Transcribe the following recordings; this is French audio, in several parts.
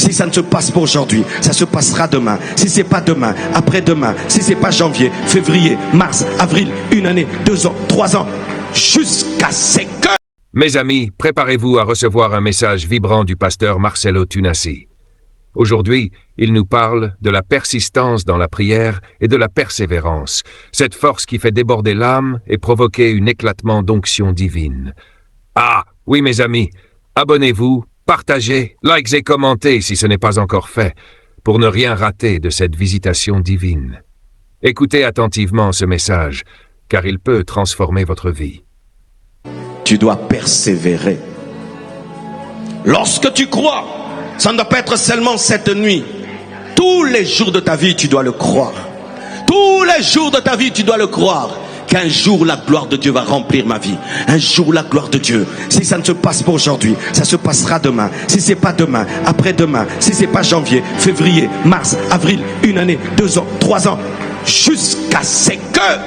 Si ça ne se passe pas aujourd'hui, ça se passera demain. Si c'est pas demain, après-demain. Si c'est pas janvier, février, mars, avril, 1 année, 2 ans, 3 ans, jusqu'à ce que... Mes amis, préparez-vous à recevoir un message vibrant du pasteur Marcelo Tunasi. Aujourd'hui, il nous parle de la persistance dans la prière et de la persévérance, cette force qui fait déborder l'âme et provoquer un éclatement d'onction divine. Ah, oui mes amis, abonnez-vous, partagez, likez et commentez si ce n'est pas encore fait, pour ne rien rater de cette visitation divine. Écoutez attentivement ce message, car il peut transformer votre vie. Tu dois persévérer. Lorsque tu crois, ça ne doit pas être seulement cette nuit. Tous les jours de ta vie, tu dois le croire. Tous les jours de ta vie, tu dois le croire. Qu'un jour, la gloire de Dieu va remplir ma vie. Un jour, la gloire de Dieu. Si ça ne se passe pas aujourd'hui, ça se passera demain. Si c'est pas demain, après-demain. Si c'est pas janvier, février, mars, avril, 1 année, 2 ans, 3 ans. Jusqu'à ce que,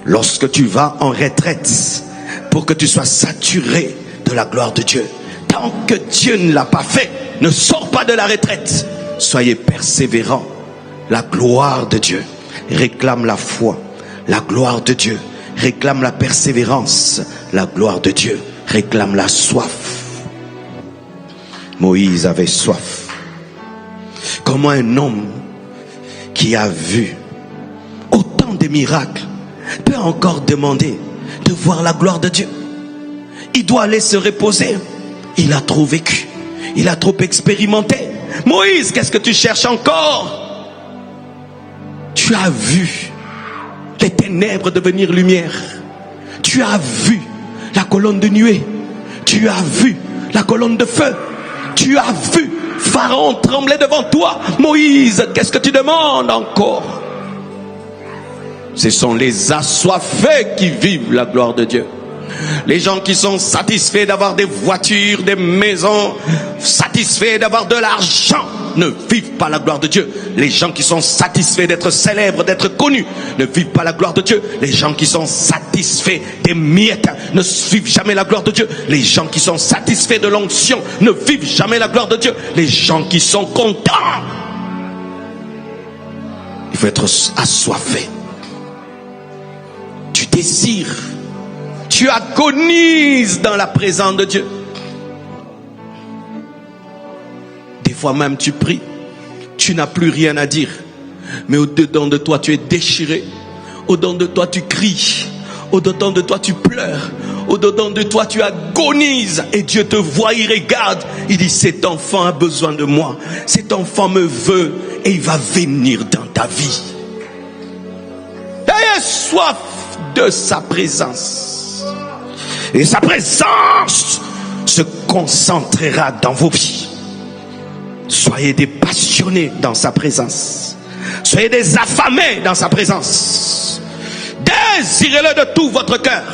lorsque tu vas en retraite, pour que tu sois saturé de la gloire de Dieu. Tant que Dieu ne l'a pas fait, ne sors pas de la retraite. Soyez persévérants. La gloire de Dieu réclame la foi. La gloire de Dieu réclame la persévérance. La gloire de Dieu réclame la soif. Moïse avait soif. Comment un homme qui a vu autant de miracles peut encore demander de voir la gloire de Dieu? Il doit aller se reposer. Il a trop vécu. Il a trop expérimenté. Moïse, qu'est-ce que tu cherches encore? Tu as vu les ténèbres devenir lumière. Tu as vu la colonne de nuée. Tu as vu la colonne de feu. Tu as vu Pharaon trembler devant toi. Moïse, qu'est-ce que tu demandes encore? Ce sont les assoiffés qui vivent la gloire de Dieu. Les gens qui sont satisfaits d'avoir des voitures, des maisons, satisfaits d'avoir de l'argent, ne vivent pas la gloire de Dieu. Les gens qui sont satisfaits d'être célèbres, d'être connus, ne vivent pas la gloire de Dieu. Les gens qui sont satisfaits des miettes ne vivent jamais la gloire de Dieu. Les gens qui sont satisfaits de l'onction ne vivent jamais la gloire de Dieu. Les gens qui sont contents, il faut être assoiffé. Tu désires, tu agonises dans la présence de Dieu. Des fois même tu pries, tu n'as plus rien à dire, mais au-dedans de toi tu es déchiré, au-dedans de toi tu cries, au-dedans de toi tu pleures, au-dedans de toi tu agonises, et Dieu te voit, il regarde, il dit: cet enfant a besoin de moi, cet enfant me veut, et il va venir dans ta vie. Ayez soif de sa présence, et sa présence se concentrera dans vos vies. Soyez des passionnés dans sa présence. Soyez des affamés dans sa présence. Désirez-le de tout votre cœur.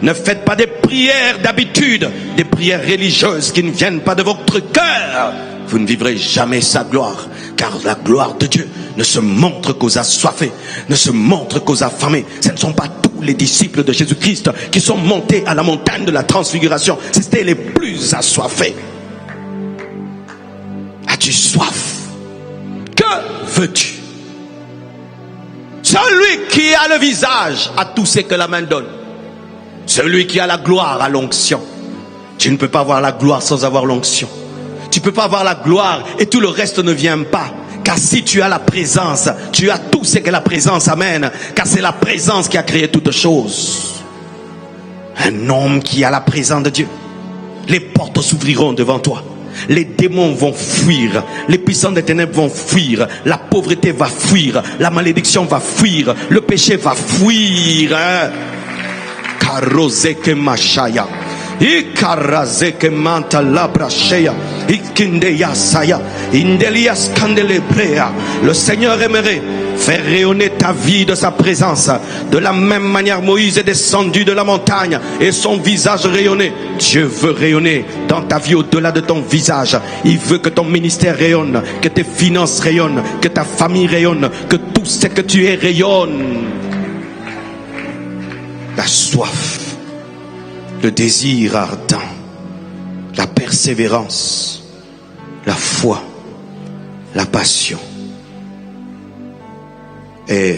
Ne faites pas des prières d'habitude, des prières religieuses qui ne viennent pas de votre cœur. Vous ne vivrez jamais sa gloire, car la gloire de Dieu ne se montre qu'aux assoiffés, ne se montre qu'aux affamés. Ce ne sont pas tous les disciples de Jésus-Christ qui sont montés à la montagne de la transfiguration. C'était les plus assoiffés. As-tu soif? Que veux-tu? Celui qui a le visage a tout ce que la main donne. Celui qui a la gloire a l'onction. Tu ne peux pas avoir la gloire sans avoir l'onction. Tu ne peux pas avoir la gloire et tout le reste ne vient pas. Car si tu as la présence, tu as tout ce que la présence amène. Car c'est la présence qui a créé toutes choses. Un homme qui a la présence de Dieu, les portes s'ouvriront devant toi. Les démons vont fuir, les puissants des ténèbres vont fuir, la pauvreté va fuir, la malédiction va fuir, le péché va fuir. Karozeke mashaya, ikarazeke manta labrashaya, ikindeya saya, indelias candelebrea. Le Seigneur aimerait faire rayonner ta vie de sa présence. De la même manière, Moïse est descendu de la montagne et son visage rayonnait. Dieu veut rayonner dans ta vie au-delà de ton visage. Il veut que ton ministère rayonne, que tes finances rayonnent, que ta famille rayonne, que tout ce que tu es rayonne. La soif, le désir ardent, la persévérance, la foi, la passion et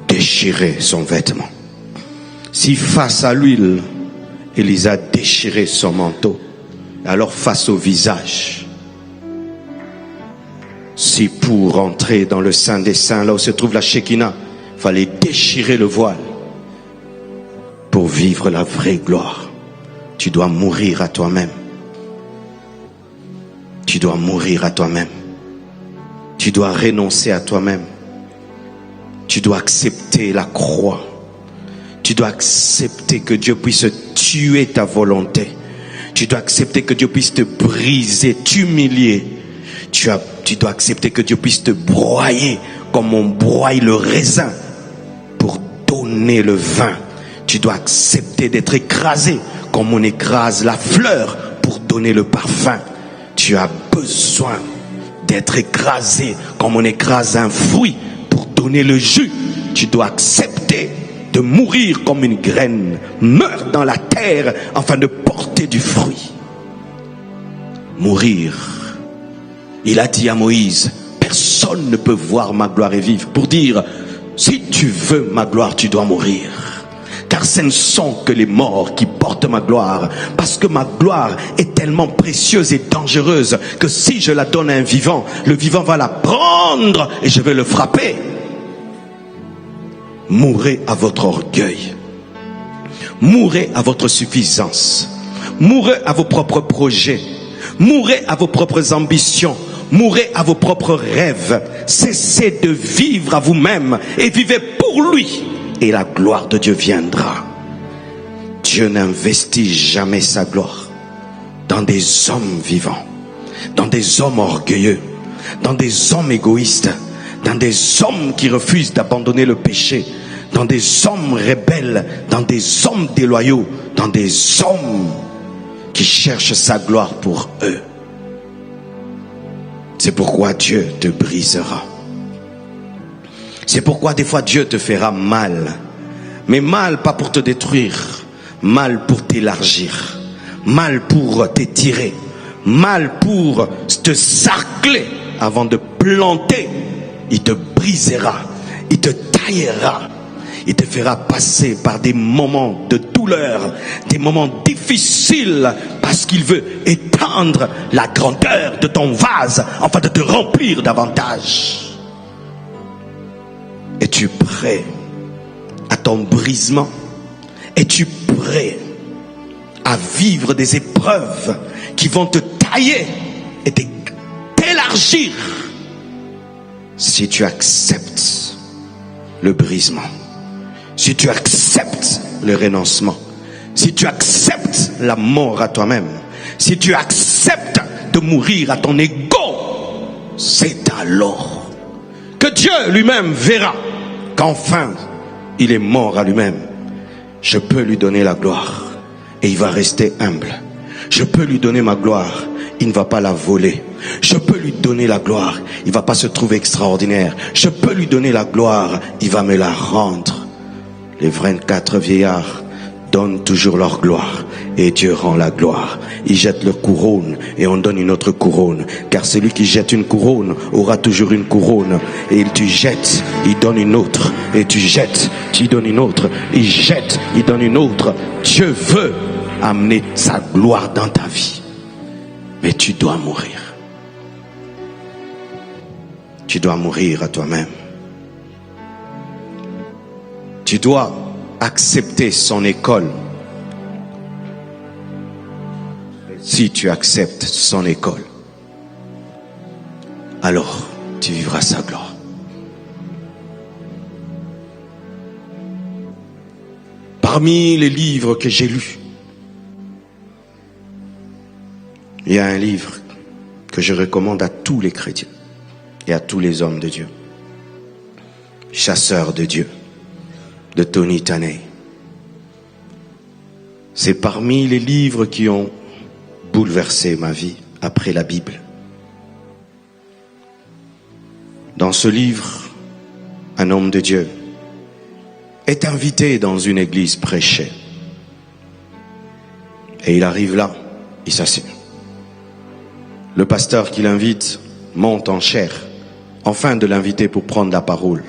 déchirer son vêtement. Si face à l'huile, Élisa a déchiré son manteau, alors face au visage, si pour entrer dans le Saint des Saints, là où se trouve la Shekinah, il fallait déchirer le voile pour vivre la vraie gloire, tu dois mourir à toi-même. Tu dois mourir à toi-même. Tu dois renoncer à toi-même. Tu dois accepter la croix. Tu dois accepter que Dieu puisse tuer ta volonté. Tu dois accepter que Dieu puisse te briser, t'humilier. Tu dois accepter que Dieu puisse te broyer comme on broie le raisin pour donner le vin. Tu dois accepter d'être écrasé comme on écrase la fleur pour donner le parfum. Tu as besoin d'être écrasé comme on écrase un fruit pour donner le jus. Tu dois accepter de mourir comme une graine meurt dans la terre afin de porter du fruit. Mourir. Il a dit à Moïse, personne ne peut voir ma gloire et vivre. Pour dire, si tu veux ma gloire, tu dois mourir. Car ce ne sont que les morts qui portent ma gloire. Parce que ma gloire est tellement précieuse et dangereuse que si je la donne à un vivant, le vivant va la prendre et je vais le frapper. Mourez à votre orgueil. Mourez à votre suffisance. Mourez à vos propres projets. Mourez à vos propres ambitions. Mourez à vos propres rêves. Cessez de vivre à vous-même et vivez pour lui. Et la gloire de Dieu viendra. Dieu n'investit jamais sa gloire dans des hommes vivants, dans des hommes orgueilleux, dans des hommes égoïstes, dans des hommes qui refusent d'abandonner le péché, dans des hommes rebelles, dans des hommes déloyaux, dans des hommes qui cherchent sa gloire pour eux. C'est pourquoi Dieu te brisera. C'est pourquoi des fois Dieu te fera mal. Mais mal pas pour te détruire, mal pour t'élargir, mal pour t'étirer, mal pour te sarcler avant de planter. Il te brisera, il te taillera, il te fera passer par des moments de douleur, des moments difficiles, parce qu'il veut étendre la grandeur de ton vase afin de te remplir davantage. Es-tu prêt à ton brisement? Es-tu prêt à vivre des épreuves qui vont te tailler et t'élargir? Si tu acceptes le brisement, si tu acceptes le renoncement, si tu acceptes la mort à toi-même, si tu acceptes de mourir à ton ego, c'est alors que Dieu lui-même verra qu'enfin il est mort à lui-même. Je peux lui donner la gloire et il va rester humble. Je peux lui donner ma gloire, il ne va pas la voler. Je peux lui donner la gloire, il ne va pas se trouver extraordinaire. Je peux lui donner la gloire, il va me la rendre. Les 24 vieillards donnent toujours leur gloire et Dieu rend la gloire. Ils jettent leur couronne et on donne une autre couronne, car celui qui jette une couronne aura toujours une couronne. Et tu jettes, il donne une autre, et tu jettes, tu donnes une autre, il jette, il donne une autre. Dieu veut amener sa gloire dans ta vie, mais tu dois mourir. Tu dois mourir à toi-même. Tu dois accepter son école. Si tu acceptes son école, alors tu vivras sa gloire. Parmi les livres que j'ai lus, il y a un livre que je recommande à tous les chrétiens et à tous les hommes de Dieu. Chasseur de Dieu, de Tony Taney. C'est parmi les livres qui ont bouleversé ma vie après la Bible. Dans ce livre, un homme de Dieu est invité dans une église prêcher. Et il arrive là, il s'assied. Le pasteur qui l'invite monte en chair, afin de l'inviter pour prendre la parole.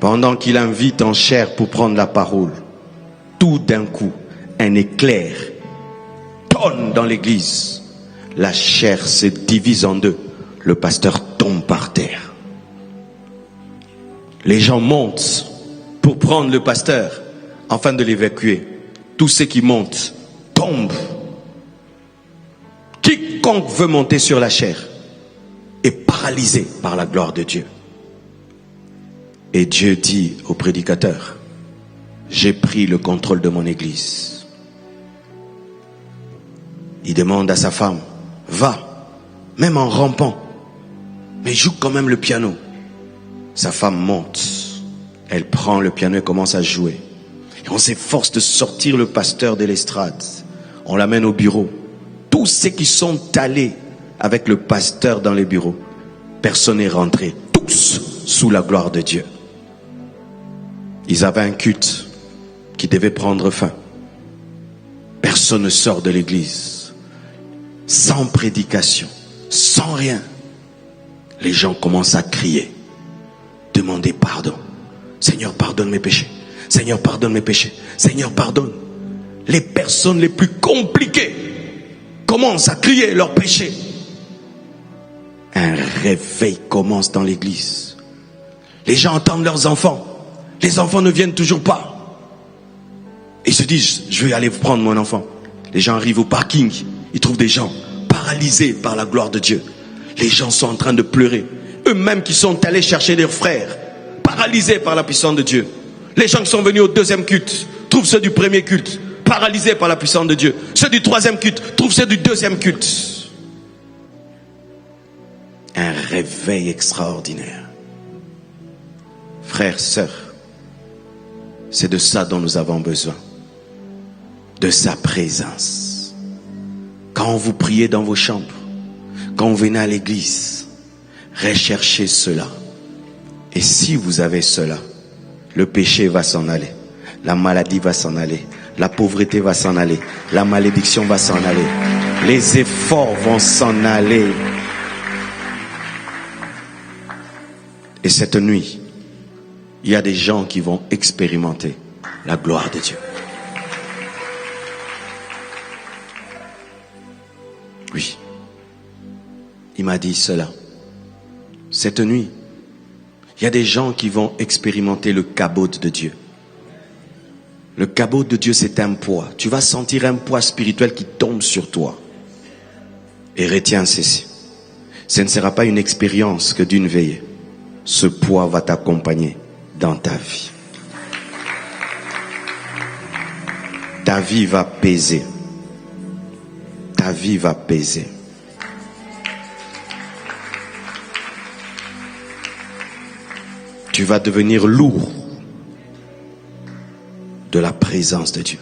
Pendant qu'il invite en chair pour prendre la parole, tout d'un coup, un éclair tonne dans l'église. La chair se divise en deux. Le pasteur tombe par terre. Les gens montent pour prendre le pasteur afin de l'évacuer. Tous ceux qui montent tombent. Quiconque veut monter sur la chair est paralysé par la gloire de Dieu. Et Dieu dit au prédicateur, j'ai pris le contrôle de mon église. Il demande à sa femme, va, même en rampant, mais joue quand même le piano. Sa femme monte, elle prend le piano et commence à jouer. Et on s'efforce de sortir le pasteur de l'estrade. On l'amène au bureau. Tous ceux qui sont allés avec le pasteur dans les bureaux, personne n'est rentré, tous sous la gloire de Dieu. Ils avaient un culte qui devait prendre fin. Personne ne sort de l'église. Sans prédication, sans rien. Les gens commencent à crier, demander pardon. Seigneur, pardonne mes péchés. Seigneur, pardonne mes péchés. Seigneur, pardonne. Les personnes les plus compliquées commencent à crier leurs péchés. Un réveil commence dans l'église. Les gens entendent leurs enfants. Les enfants ne viennent toujours pas. Ils se disent, je vais aller prendre mon enfant. Les gens arrivent au parking. Ils trouvent des gens paralysés par la gloire de Dieu. Les gens sont en train de pleurer. Eux-mêmes qui sont allés chercher leurs frères, paralysés par la puissance de Dieu. Les gens qui sont venus au deuxième culte trouvent ceux du premier culte, paralysés par la puissance de Dieu. Ceux du troisième culte trouvent ceux du deuxième culte. Un réveil extraordinaire. Frères, sœurs, c'est de ça dont nous avons besoin. De sa présence. Quand vous priez dans vos chambres, quand vous venez à l'église, recherchez cela. Et si vous avez cela, le péché va s'en aller, la maladie va s'en aller, la pauvreté va s'en aller, la malédiction va s'en aller, les efforts vont s'en aller. Et cette nuit, il y a des gens qui vont expérimenter la gloire de Dieu. Oui, il m'a dit cela. Cette nuit, il y a des gens qui vont expérimenter le cabot de Dieu. Le cabot de Dieu, c'est un poids. Tu vas sentir un poids spirituel qui tombe sur toi. Et retiens ceci. Ce ne sera pas une expérience que d'une veillée. Ce poids va t'accompagner dans ta vie. Ta vie va peser. Ta vie va peser. Tu vas devenir lourd de la présence de Dieu.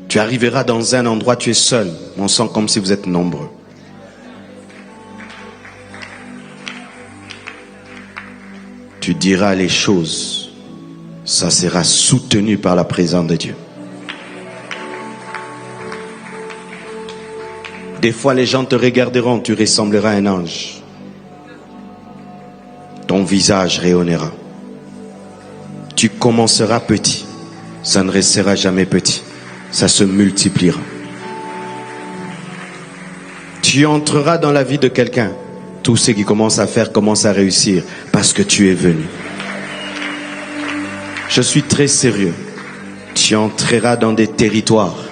Tu arriveras dans un endroit, tu es seul. On sent comme si vous êtes nombreux. Tu diras les choses. Ça sera soutenu par la présence de Dieu. Des fois, les gens te regarderont, tu ressembleras à un ange. Ton visage rayonnera. Tu commenceras petit. Ça ne restera jamais petit. Ça se multipliera. Tu entreras dans la vie de quelqu'un. Tout ce qui commence à faire commence à réussir parce que tu es venu. Je suis très sérieux. Tu entreras dans des territoires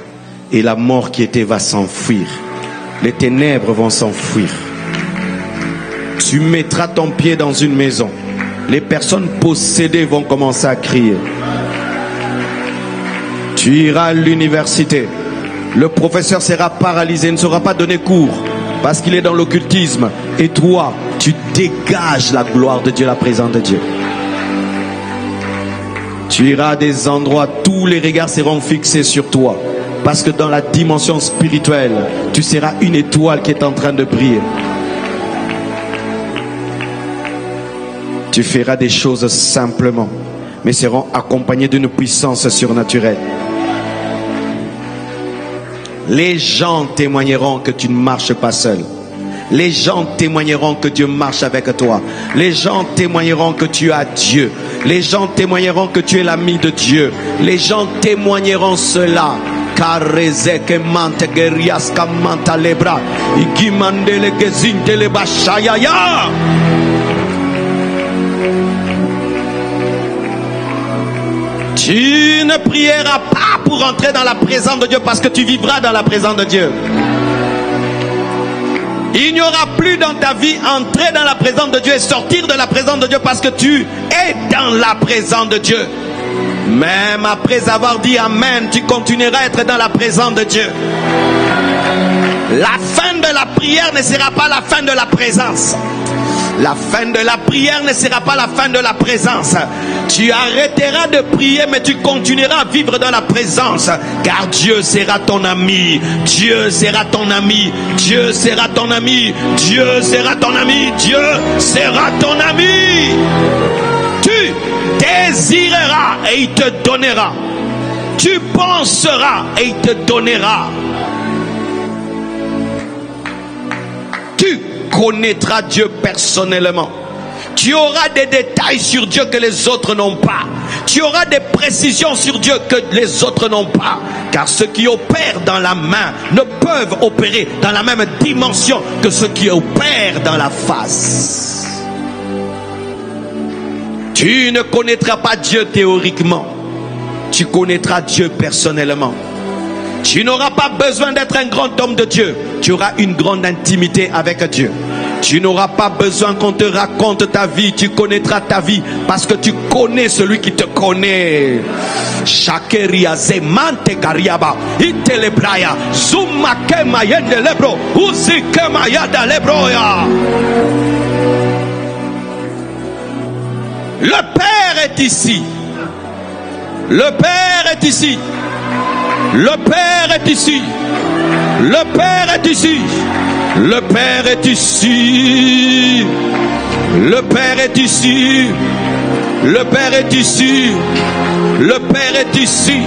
et la mort qui était va s'enfuir. Les ténèbres vont s'enfuir. Tu mettras ton pied dans une maison. Les personnes possédées vont commencer à crier. Tu iras à l'université. Le professeur sera paralysé, ne saura pas donner cours parce qu'il est dans l'occultisme. Et toi, tu dégages la gloire de Dieu, la présence de Dieu. Tu iras à des endroits, tous les regards seront fixés sur toi. Parce que dans la dimension spirituelle, tu seras une étoile qui est en train de briller. Tu feras des choses simplement, mais seront accompagnées d'une puissance surnaturelle. les gens témoigneront que tu ne marches pas seul. Les gens témoigneront que Dieu marche avec toi. Les gens témoigneront que tu as Dieu. Les gens témoigneront que tu es l'ami de Dieu. Les gens témoigneront cela. Tu ne prieras pas pour entrer dans la présence de Dieu parce que tu vivras dans la présence de Dieu. Il n'y aura plus dans ta vie entrer dans la présence de Dieu et sortir de la présence de Dieu parce que tu es dans la présence de Dieu. Même après avoir dit Amen, tu continueras à être dans la présence de Dieu. La fin de la prière ne sera pas la fin de la présence. La fin de la prière ne sera pas la fin de la présence. Tu arrêteras de prier, mais tu continueras à vivre dans la présence. Car Dieu sera ton ami. Dieu sera ton ami. Dieu sera ton ami. Dieu sera ton ami. Dieu sera ton ami. Tu désireras et il te donnera. Tu penseras et il te donnera. Tu connaîtras Dieu personnellement. Tu auras des détails sur Dieu que les autres n'ont pas. Tu auras des précisions sur Dieu que les autres n'ont pas. Car ceux qui opèrent dans la main ne peuvent opérer dans la même dimension que ceux qui opèrent dans la face. Tu ne connaîtras pas Dieu théoriquement. Tu connaîtras Dieu personnellement. Tu n'auras pas besoin d'être un grand homme de Dieu. Tu auras une grande intimité avec Dieu. Tu n'auras pas besoin qu'on te raconte ta vie. Tu connaîtras ta vie parce que tu connais celui qui te connaît. Shakeria zemante kariaba itelebraya zuma kema yende lebro uzi kema yada lebroya. Le Père est ici. Le Père est ici. Le Père est ici. Le Père est ici. Le Père est ici. Le Père est ici. Le Père est ici. Le Père est ici.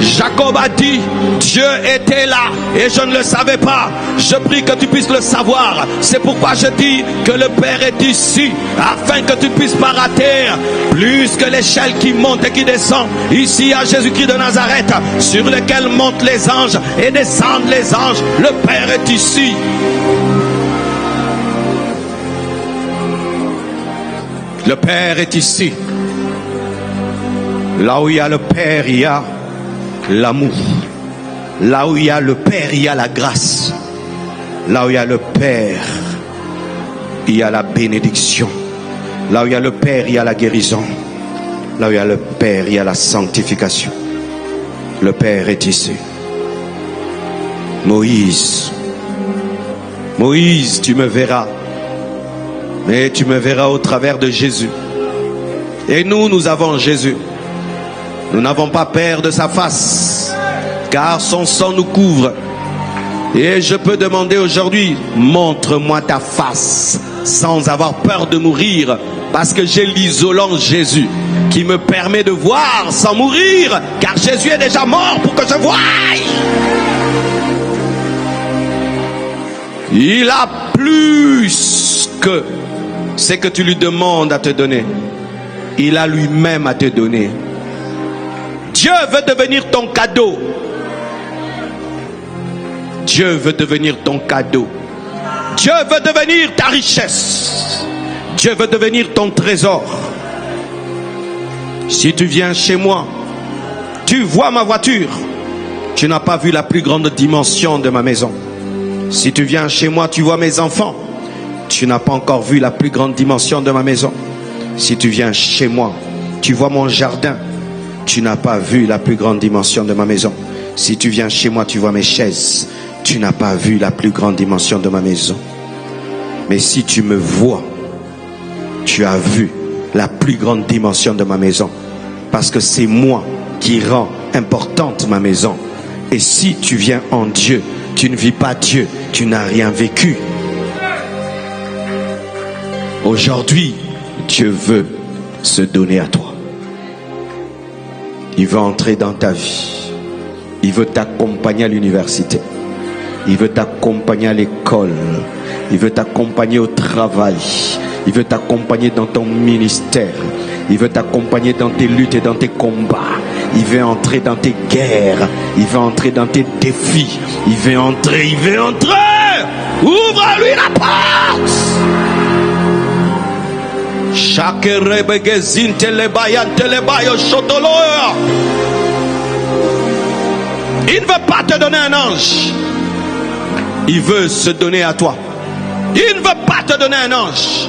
Jacob a dit, Dieu était là et je ne le savais pas. Je prie que tu puisses le savoir. C'est pourquoi je dis que le Père est ici, afin que tu puisses pas rater plus que l'échelle qui monte et qui descend. Ici à Jésus-Christ de Nazareth, sur lequel montent les anges et descendent les anges. Le Père est ici. Le Père est ici. Là où il y a le Père, il y a l'amour. Là où il y a le Père, il y a la grâce. Là où il y a le Père, il y a la bénédiction. Là où il y a le Père, il y a la guérison. Là où il y a le Père, il y a la sanctification. Le Père est ici. Moïse, tu me verras. Mais tu me verras au travers de Jésus. Et nous avons Jésus. Nous n'avons pas peur de sa face, car son sang nous couvre. Et je peux demander aujourd'hui, montre-moi ta face, sans avoir peur de mourir, parce que j'ai l'isolant Jésus, qui me permet de voir sans mourir, car Jésus est déjà mort pour que je voie. Il a plus que ce que tu lui demandes à te donner. Il a lui-même à te donner. Dieu veut devenir ton cadeau. Dieu veut devenir ton cadeau. Dieu veut devenir ta richesse. Dieu veut devenir ton trésor. Si tu viens chez moi, tu vois ma voiture. Tu n'as pas vu la plus grande dimension de ma maison. Si tu viens chez moi, tu vois mes enfants. Tu n'as pas encore vu la plus grande dimension de ma maison. Si tu viens chez moi, tu vois mon jardin. Tu n'as pas vu la plus grande dimension de ma maison. Si tu viens chez moi, tu vois mes chaises. Tu n'as pas vu la plus grande dimension de ma maison. Mais si tu me vois, tu as vu la plus grande dimension de ma maison. Parce que c'est moi qui rend importante ma maison. Et si tu viens en Dieu, tu ne vis pas Dieu, tu n'as rien vécu. Aujourd'hui, Dieu veut se donner à toi. Il veut entrer dans ta vie. Il veut t'accompagner à l'université. Il veut t'accompagner à l'école. Il veut t'accompagner au travail. Il veut t'accompagner dans ton ministère. Il veut t'accompagner dans tes luttes et dans tes combats. Il veut entrer dans tes guerres. Il veut entrer dans tes défis. Il veut entrer, il veut entrer. Ouvre-lui la porte. Il ne veut pas te donner un ange. Il veut se donner à toi. Il ne veut pas te donner un ange.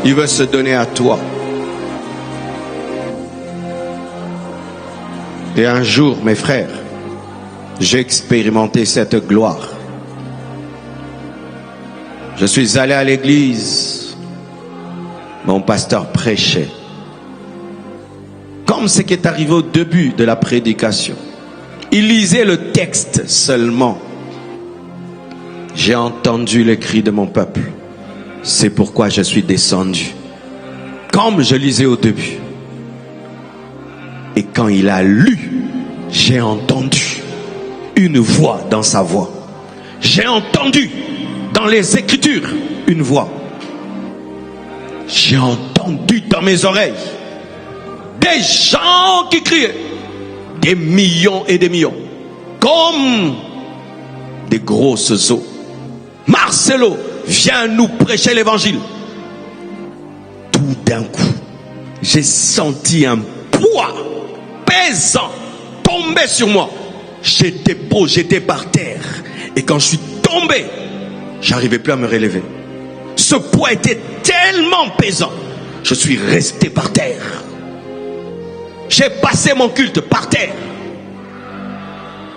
Il veut se donner à toi. Et un jour, mes frères, j'ai expérimenté cette gloire. Je suis allé à l'église. Mon pasteur prêchait. Comme ce qui est arrivé au début de la prédication. Il lisait le texte seulement. J'ai entendu les cris de mon peuple. C'est pourquoi je suis descendu. Comme je lisais au début. Et quand il a lu, j'ai entendu une voix dans sa voix. J'ai entendu dans les Écritures une voix. J'ai entendu dans mes oreilles des gens qui criaient. Des millions et des millions. Comme des grosses eaux. Marcelo, viens nous prêcher l'évangile. Tout d'un coup, j'ai senti un poids pesant tomber sur moi. J'étais projeté par terre. Et quand je suis tombé, j'arrivais plus à me relever. Ce poids était tellement pesant. Je suis resté par terre. J'ai passé mon culte par terre.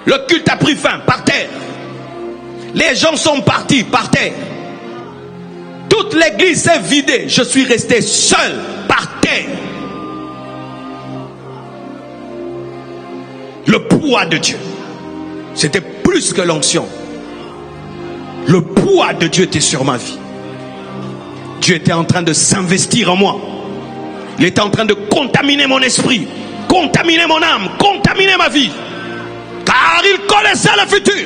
Le culte a pris fin par terre. Les gens sont partis par terre. Toute l'église s'est vidée. Je suis resté seul par terre. Le poids de Dieu, c'était plus que l'onction. Le poids de Dieu était sur ma vie. Dieu était en train de s'investir en moi. Il était en train de contaminer mon esprit, contaminer mon âme, contaminer ma vie. Car il connaissait le futur.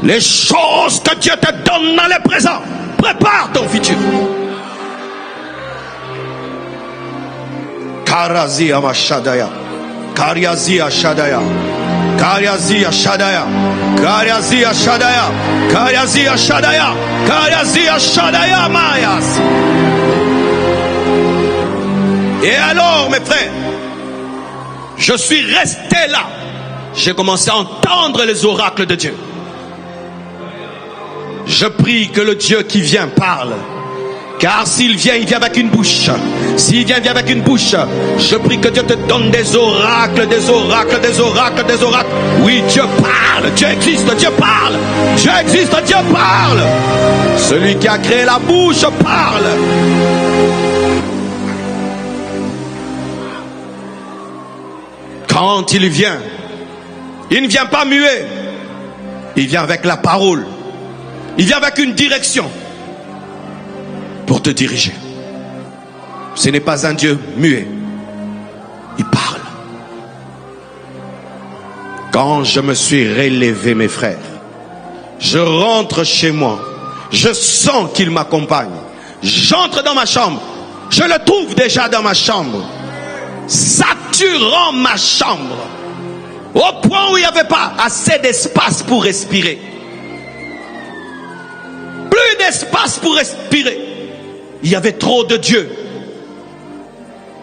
Les choses que Dieu te donne dans le présent, prépare ton futur. Karazia Mashadaya, Karyazia Shadaya, Karyazia Shadaya, Karyazia Shadaya, Karyazia Shadaya, Karyazia Shadaya Mayas. Et alors, mes frères, je suis resté là. J'ai commencé à entendre les oracles de Dieu. Je prie que le Dieu qui vient parle. Car s'il vient, il vient avec une bouche. S'il vient, il vient avec une bouche. Je prie que Dieu te donne des oracles, des oracles, des oracles, des oracles. Oui, Dieu parle. Dieu existe, Dieu parle. Dieu existe, Dieu parle. Celui qui a créé la bouche parle. Quand il ne vient pas muet. Il vient avec la parole. Il vient avec une direction. Pour te diriger. Ce n'est pas un Dieu muet. Il parle. Quand je me suis relevé, mes frères, je rentre chez moi. Je sens qu'il m'accompagne. J'entre dans ma chambre. Je le trouve déjà dans ma chambre. Saturant ma chambre. Au point où il n'y avait pas assez d'espace pour respirer. Plus d'espace pour respirer. Il y avait trop de Dieu.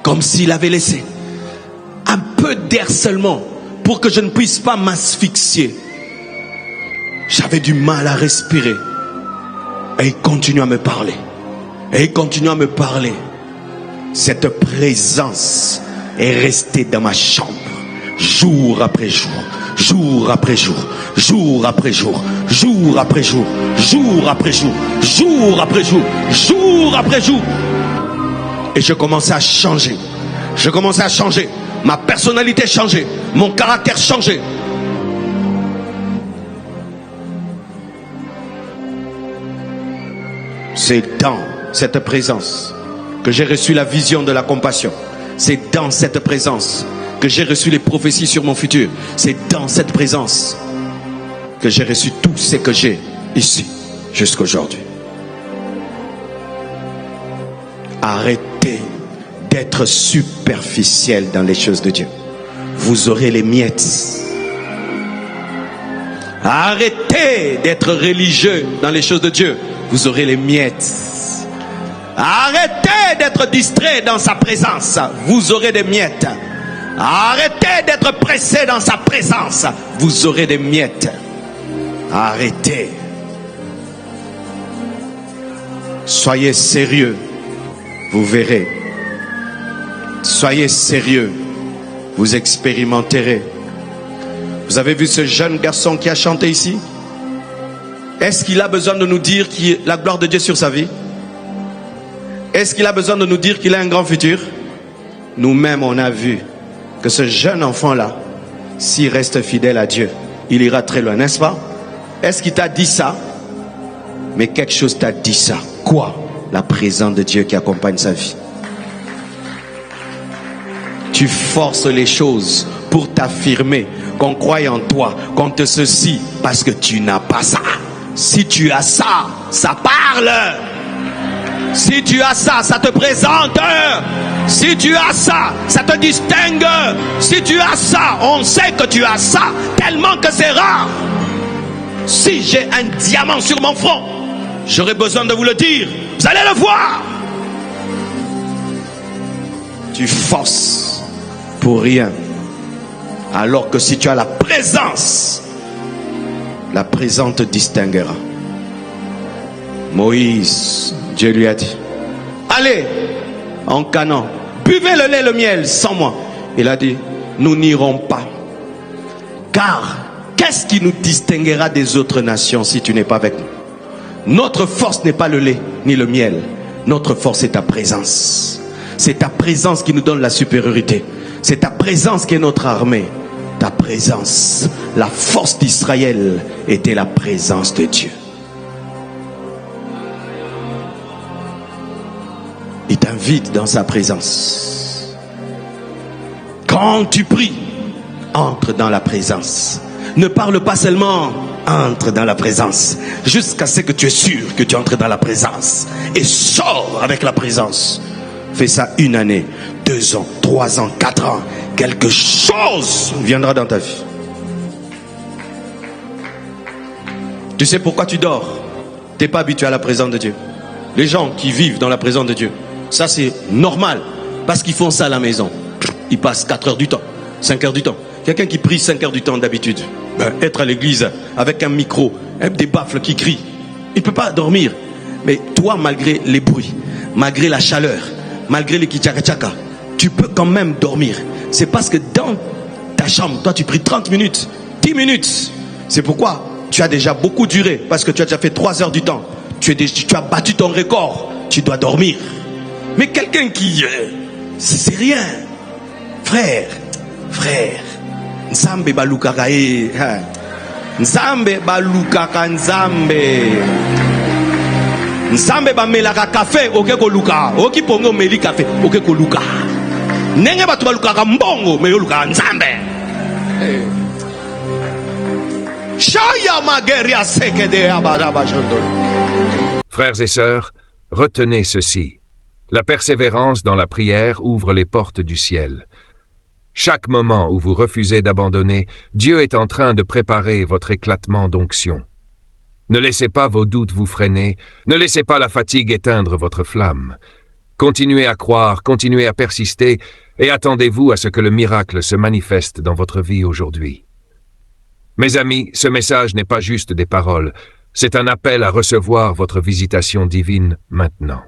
Comme s'il avait laissé un peu d'air seulement pour que je ne puisse pas m'asphyxier. J'avais du mal à respirer. Et il continue à me parler. Et il continue à me parler. Cette présence est restée dans ma chambre. Jour après jour. Jour après jour. Jour après jour. Jour après jour. Jour après jour. Jour après jour. Jour après jour. Et je commençais à changer. Je commençais à changer. Ma personnalité changeait. Mon caractère changeait. C'est dans cette présence que j'ai reçu la vision de la compassion. C'est dans cette présence que j'ai reçu les prophéties sur mon futur. C'est dans cette présence que j'ai reçu tout ce que j'ai ici jusqu'aujourd'hui. Arrêtez d'être superficiel dans les choses de Dieu. Vous aurez les miettes. Arrêtez d'être religieux dans les choses de Dieu. Vous aurez les miettes. Arrêtez d'être distrait dans sa présence. Vous aurez des miettes. Arrêtez d'être pressé dans sa présence. Vous aurez des miettes. Arrêtez. Soyez sérieux. Vous verrez. Soyez sérieux. Vous expérimenterez. Vous avez vu ce jeune garçon qui a chanté ici? Est-ce qu'il a besoin de nous dire la gloire de Dieu sur sa vie? Est-ce qu'il a besoin de nous dire qu'il a un grand futur? Nous-mêmes, on a vu que ce jeune enfant-là, s'il reste fidèle à Dieu, il ira très loin, n'est-ce pas? Est-ce qu'il t'a dit ça? Mais quelque chose t'a dit ça. Quoi? La présence de Dieu qui accompagne sa vie. Tu forces les choses pour t'affirmer qu'on croit en toi, qu'on te ceci, parce que tu n'as pas ça. Si tu as ça, ça parle. Si tu as ça, ça te présente. Si tu as ça, ça te distingue. Si tu as ça, on sait que tu as ça, tellement que c'est rare. Si j'ai un diamant sur mon front, j'aurais besoin de vous le dire. Vous allez le voir. Tu forces pour rien. Alors que si tu as la présence te distinguera. Moïse, Dieu lui a dit, allez en Canaan, buvez le lait, le miel sans moi. Il a dit, nous n'irons pas. Car qu'est-ce qui nous distinguera des autres nations si tu n'es pas avec nous? Notre force n'est pas le lait ni le miel. Notre force est ta présence. C'est ta présence qui nous donne la supériorité. C'est ta présence qui est notre armée. Ta présence. La force d'Israël était la présence de Dieu. Il t'invite dans sa présence. Quand tu pries, entre dans la présence. Ne parle pas seulement, entre dans la présence. Jusqu'à ce que tu es sûr que tu entres dans la présence. Et sors avec la présence. Fais ça 1 année, 2 ans, 3 ans, 4 ans. Quelque chose viendra dans ta vie. Tu sais pourquoi tu dors? Tu n'es pas habitué à la présence de Dieu. Les gens qui vivent dans la présence de Dieu, ça c'est normal. Parce qu'ils font ça à la maison. Ils passent 4 heures du temps, 5 heures du temps. Quelqu'un qui prie 5 heures du temps d'habitude, être à l'église avec un micro, des baffles qui crient, il ne peut pas dormir. Mais toi, malgré les bruits, malgré la chaleur, malgré les kichaka-chaka, tu peux quand même dormir. C'est parce que dans ta chambre, toi tu pries 30 minutes, 10 minutes. C'est pourquoi tu as déjà beaucoup duré. Parce que tu as déjà fait 3 heures du temps. Tu as battu ton record. Tu dois dormir. Mais quelqu'un qui... c'est rien. Frère. Nzambe balukaka e. Nzambe balukaka nzambe. Nzambe bamelaka café oke koluka. Oki pongo meli café oke koluka. Nenge batu balukaka mbongo me yoluka nzambe. Shaya mageria sekede abadaba jondol. Frères et sœurs, retenez ceci. La persévérance dans la prière ouvre les portes du ciel. Chaque moment où vous refusez d'abandonner, Dieu est en train de préparer votre éclatement d'onction. Ne laissez pas vos doutes vous freiner, ne laissez pas la fatigue éteindre votre flamme. Continuez à croire, continuez à persister et attendez-vous à ce que le miracle se manifeste dans votre vie aujourd'hui. Mes amis, ce message n'est pas juste des paroles, c'est un appel à recevoir votre visitation divine maintenant.